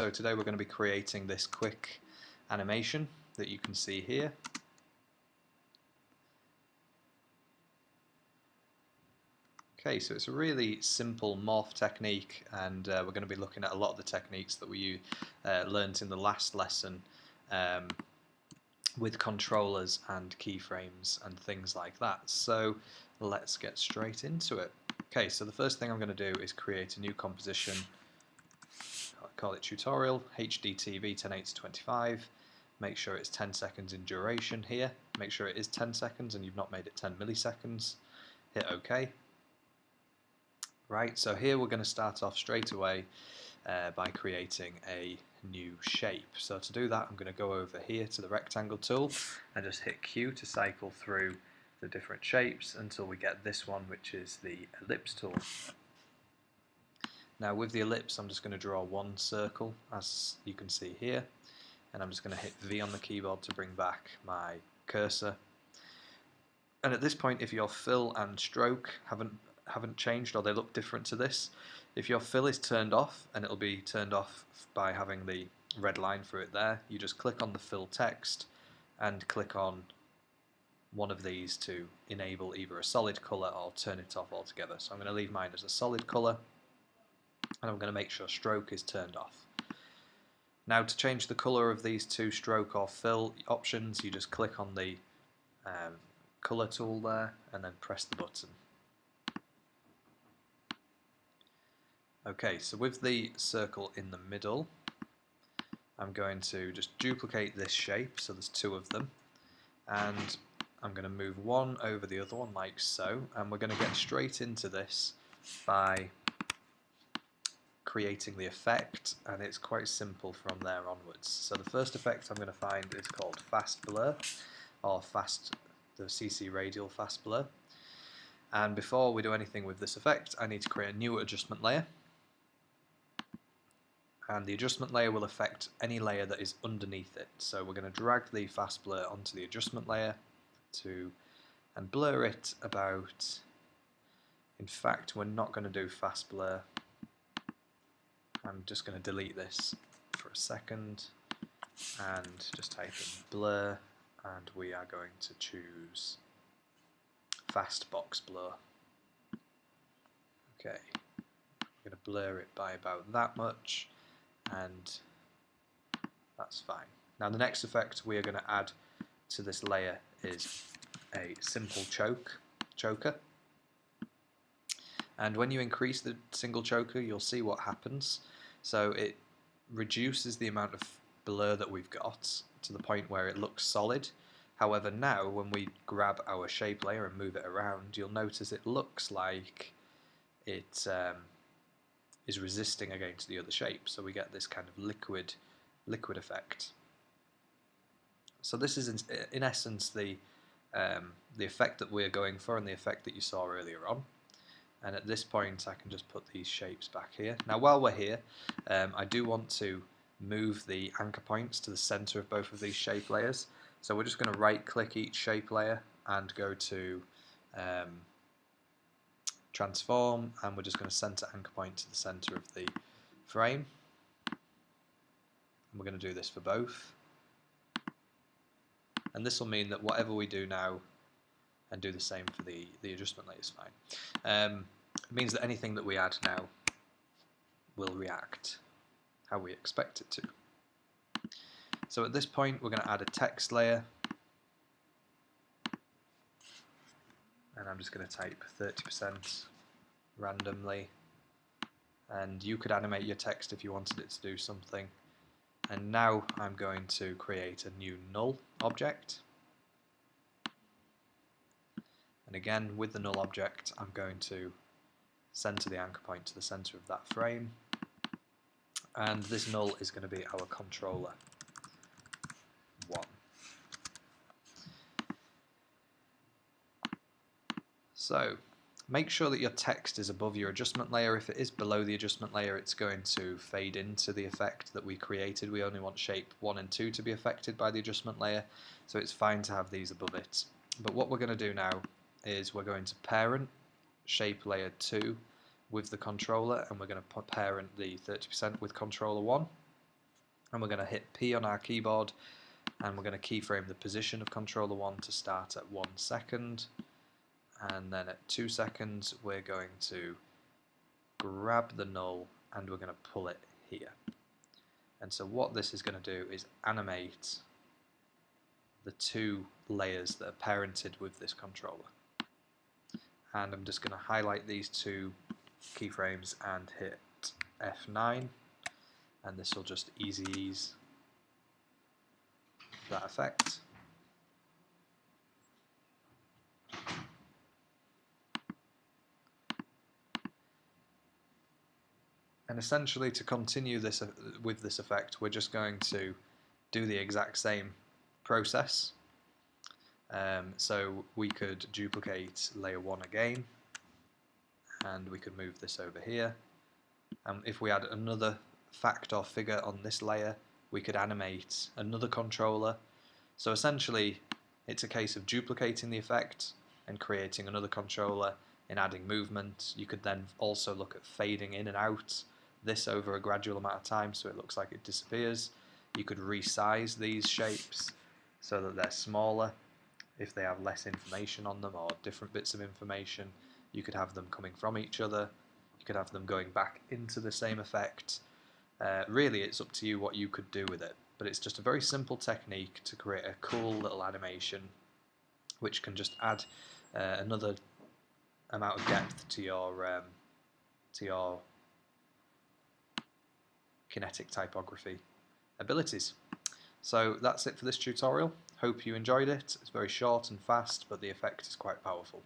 So today we're going to be creating this quick animation that you can see here. Okay, so it's a really simple morph technique, and we're going to be looking at a lot of the techniques that we learned in the last lesson with controllers and keyframes and things like that. So let's get straight into it. Okay, so the first thing I'm going to do is create a new composition. I'll call it tutorial, HDTV 1080-25. Make sure it's 10 seconds in duration here. Make sure it is 10 seconds and you've not made it 10 milliseconds. Hit OK. Right, so here we're going to start off straight away by creating a new shape. So to do that, I'm going to go over here to the rectangle tool and just hit Q to cycle through the different shapes until we get this one, which is the ellipse tool. Now with the ellipse, I'm just going to draw one circle, as you can see here, and I'm just going to hit V on the keyboard to bring back my cursor. And at this point, if your fill and stroke haven't changed, or they look different to this, if your fill is turned off, and it'll be turned off by having the red line through it there, you just click on the fill text and click on one of these to enable either a solid colour or turn it off altogether. So I'm going to leave mine as a solid colour, and I'm going to make sure stroke is turned off. Now to change the colour of these two stroke or fill options, you just click on the colour tool there and then press the button. Okay, so with the circle in the middle, I'm going to just duplicate this shape, so there's two of them, and I'm going to move one over the other one like so, and we're going to get straight into this by creating the effect, and it's quite simple from there onwards. So the first effect I'm going to find is called fast blur, or the CC radial fast blur. And before we do anything with this effect, I need to create a new adjustment layer. And the adjustment layer will affect any layer that is underneath it. So we're going to drag the fast blur onto the adjustment layer and blur it about. In fact, we're not going to do fast blur. I'm just going to delete this for a second and just type in blur, and we are going to choose fast box blur. Okay, I'm going to blur it by about that much, and that's fine. Now the next effect we are going to add to this layer is a simple choker. And when you increase the single choker, you'll see what happens. So it reduces the amount of blur that we've got to the point where it looks solid. However, now when we grab our shape layer and move it around, you'll notice it looks like it is resisting against the other shape. So we get this kind of liquid effect. So this is in essence the effect that we're going for, and the effect that you saw earlier on. And at this point I can just put these shapes back here. Now while we're here, I do want to move the anchor points to the center of both of these shape layers. So we're just going to right click each shape layer and go to transform, and we're just going to center anchor point to the center of the frame. And we're going to do this for both. And this will mean that whatever we do now, and do the same for the adjustment layer, is fine. It means that anything that we add now will react how we expect it to. So at this point we're going to add a text layer, and I'm just going to type 30% randomly, and you could animate your text if you wanted it to do something. And now I'm going to create a new null object. And again, with the null object, I'm going to center the anchor point to the center of that frame. And this null is going to be our controller 1. So make sure that your text is above your adjustment layer. If it is below the adjustment layer, it's going to fade into the effect that we created. We only want shape 1 and 2 to be affected by the adjustment layer, so it's fine to have these above it. But what we're going to do now is we're going to parent shape layer 2 with the controller, and we're going to parent the 30% with controller 1. and we're going to hit P on our keyboard, and we're going to keyframe the position of controller 1 to start at 1 second, and then at 2 seconds we're going to grab the null and we're going to pull it here. And so what this is going to do is animate the two layers that are parented with this controller. And I'm just going to highlight these two keyframes and hit F9, and this will just ease that effect. And essentially, to continue this with this effect, we're just going to do the exact same process. So we could duplicate layer 1 again, and we could move this over here. And if we add another fact or figure on this layer, we could animate another controller. So essentially, it's a case of duplicating the effect and creating another controller and adding movement. You could then also look at fading in and out this over a gradual amount of time so it looks like it disappears. You could resize these shapes so that they're smaller if they have less information on them or different bits of information. You could have them coming from each other. You could have them going back into the same effect. Really, it's up to you what you could do with it, but it's just a very simple technique to create a cool little animation which can just add another amount of depth to your kinetic typography abilities. So that's it for this tutorial. Hope you enjoyed it. It's very short and fast, but the effect is quite powerful.